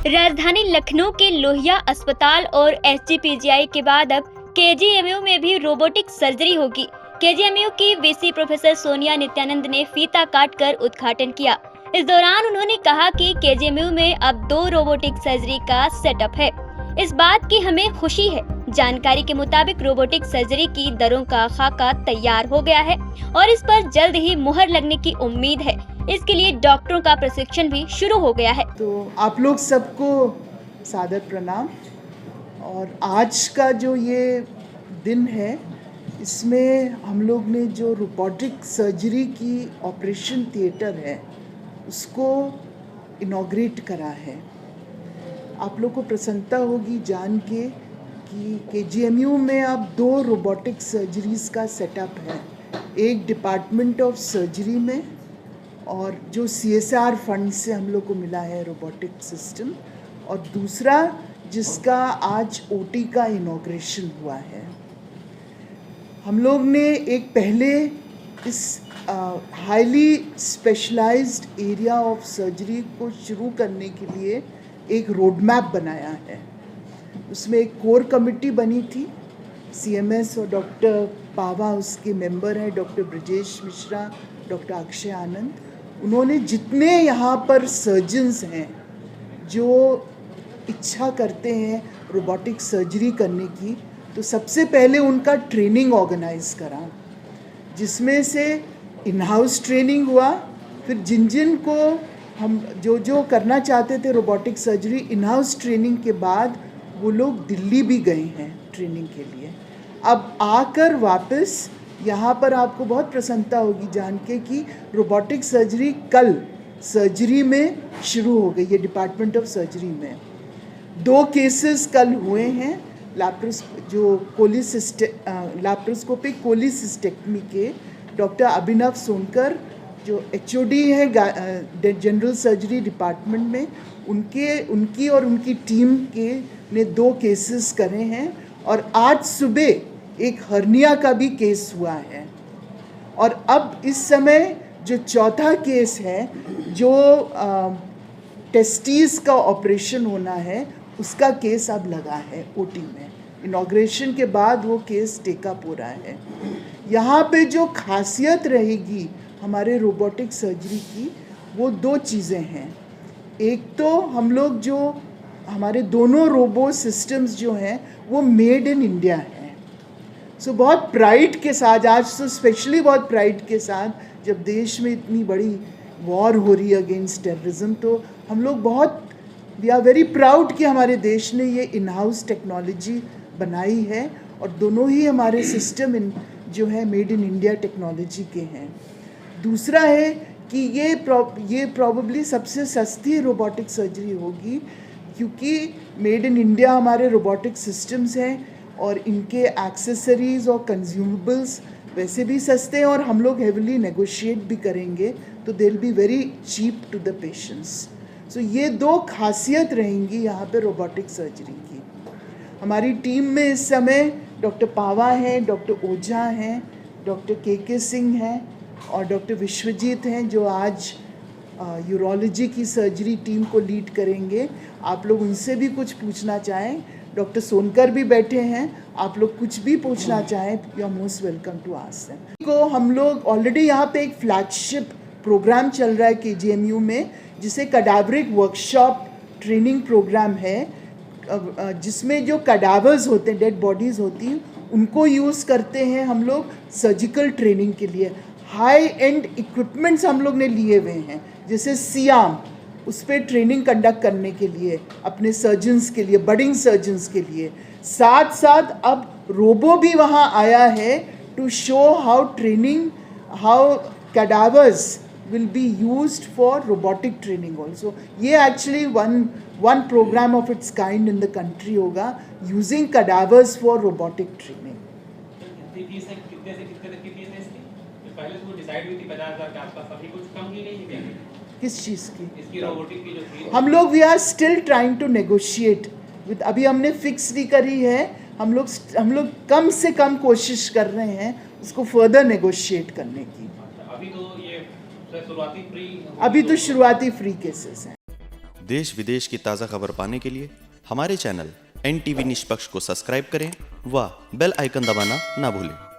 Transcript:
राजधानी लखनऊ के लोहिया अस्पताल और एसजीपीजीआई के बाद अब केजीएमयू में भी रोबोटिक सर्जरी होगी। केजीएमयू की वीसी प्रोफेसर सोनिया नित्यानंद ने फीता काटकर उद्घाटन किया। इस दौरान उन्होंने कहा कि केजीएमयू में अब 2 रोबोटिक सर्जरी का सेटअप है। इस बात की हमें खुशी है। जानकारी के मुताबिक रोबोटिक सर्जरी की दरों का खाका तैयार हो गया है और इस पर जल्द ही मुहर लगने की उम्मीद है। इसके लिए डॉक्टरों का प्रशिक्षण भी शुरू हो गया है। तो आप लोग सबको सादर प्रणाम। और आज का जो ये दिन है, इसमें हम लोग ने जो रोबोटिक सर्जरी की ऑपरेशन थिएटर है उसको इनॉग्रेट करा है। आप लोग को प्रसन्नता होगी जान के कि केजीएमयू में अब 2 रोबोटिक सर्जरीज का सेटअप है। एक डिपार्टमेंट ऑफ सर्जरी में और जो CSR फंड से हम लोग को मिला है रोबोटिक सिस्टम, और दूसरा जिसका आज OT का इनॉग्रेशन हुआ है। हम लोग ने एक पहले इस highly specialised area of surgery को शुरू करने के लिए एक रोड मैप बनाया है। उसमें एक कोर कमेटी बनी थी, CMS और डॉक्टर पावा उसके मेंबर हैं, डॉक्टर ब्रजेश मिश्रा, डॉक्टर अक्षय आनंद। उन्होंने जितने यहाँ पर सर्जन्स हैं जो इच्छा करते हैं रोबोटिक सर्जरी करने की, तो सबसे पहले उनका ट्रेनिंग ऑर्गेनाइज करा, जिसमें से इन हाउस ट्रेनिंग हुआ। फिर जिन जिन को हम जो करना चाहते थे robotic surgery, in house training के बाद वो लोग दिल्ली भी गए हैं ट्रेनिंग के लिए। अब आकर वापस यहाँ पर आपको बहुत प्रसन्नता होगी जान के कि रोबोटिक सर्जरी कल सर्जरी में शुरू हो गई है। डिपार्टमेंट ऑफ सर्जरी में 2 केसेस कल हुए हैं लैप्रोस्कोपिक कोलिसिस्टेक्टमी के। डॉक्टर अभिनव सोनकर जो HOD है जनरल सर्जरी डिपार्टमेंट में, उनकी और उनकी टीम के ने 2 केसेस करे हैं। और आज सुबह एक हर्निया का भी केस हुआ है। और अब इस समय जो चौथा केस है, जो टेस्टिस का ऑपरेशन होना है, उसका केस अब लगा है OT में। इनॉग्रेशन के बाद वो केस टेकअप हो रहा है। यहाँ पे जो खासियत रहेगी हमारे रोबोटिक सर्जरी की, वो 2 चीज़ें हैं। एक तो हम लोग जो हमारे दोनों रोबो सिस्टम्स जो हैं वो मेड इन इंडिया हैं। सो बहुत प्राइड के साथ, आज तो स्पेशली बहुत प्राइड के साथ, जब देश में इतनी बड़ी वॉर हो रही है अगेंस्ट टेररिज्म, तो हम लोग वी आर वेरी प्राउड कि हमारे देश ने ये इन हाउस टेक्नोलॉजी बनाई है। और दोनों ही हमारे सिस्टम जो है मेड इन इंडिया टेक्नोलॉजी के हैं। दूसरा है कि ये प्रॉबली सबसे सस्ती रोबोटिक सर्जरी होगी, क्योंकि मेड इन इंडिया हमारे रोबोटिक सिस्टम्स हैं और इनके एक्सेसरीज़ और कंज्यूमेबल्स वैसे भी सस्ते हैं, और हम लोग हेविली नेगोशिएट भी करेंगे, तो they will be very cheap to the patients. So ये 2 खासियत रहेंगी यहाँ पे रोबोटिक सर्जरी की। हमारी टीम में इस समय डॉक्टर पावा हैं, डॉक्टर ओझा हैं, डॉक्टर के सिंह हैं और डॉक्टर विश्वजीत हैं, जो आज यूरोलॉजी की सर्जरी टीम को लीड करेंगे। आप लोग उनसे भी कुछ पूछना चाहें, डॉक्टर सोनकर भी बैठे हैं, आप लोग कुछ भी पूछना चाहें, you are most welcome to ask them. को हम लोग ऑलरेडी यहाँ पे एक फ्लैगशिप प्रोग्राम चल रहा है केजीएमयू में, जिसे कैडावरिक वर्कशॉप ट्रेनिंग प्रोग्राम है, जिसमें जो कैडावर्स होते हैं, डेड बॉडीज़ होती हैं, उनको यूज़ करते हैं हम लोग सर्जिकल ट्रेनिंग के लिए। हाई एंड इक्विपमेंट्स हम लोग ने लिए हुए हैं, जैसे सियाम, उस पर ट्रेनिंग कंडक्ट करने के लिए अपने सर्जन्स के लिए, बडिंग सर्जन्स के लिए। साथ साथ अब रोबो भी वहाँ आया है to show how cadavers will be used for robotic training also. ये actually one program of its kind in the country होगा, using cadavers for robotic training. कितने से कितने तक की फीस है इसकी? पहले तो डिसाइड हुई थी 50,000 के आसपास, अभी कुछ कम की नहीं है? किस चीज़ की? इसकी रोबोटिक की जो फीस हम लोग we are still trying to negotiate with, अभी हमने फिक्स नहीं करी है। हम लोग कम से कम कोशिश कर रहे हैं उसको फर्दर नेगोशिएट करने की। अभी तो ये शुरुआती फ्री, अभी तो शुरुआती फ्री केसेस हैं। देश विदेश की ताज़ा खबर पाने के लिए हमारे चैनल NTV निष्पक्ष को सब्सक्राइब करें व बेल आइकन दबाना ना भूलें।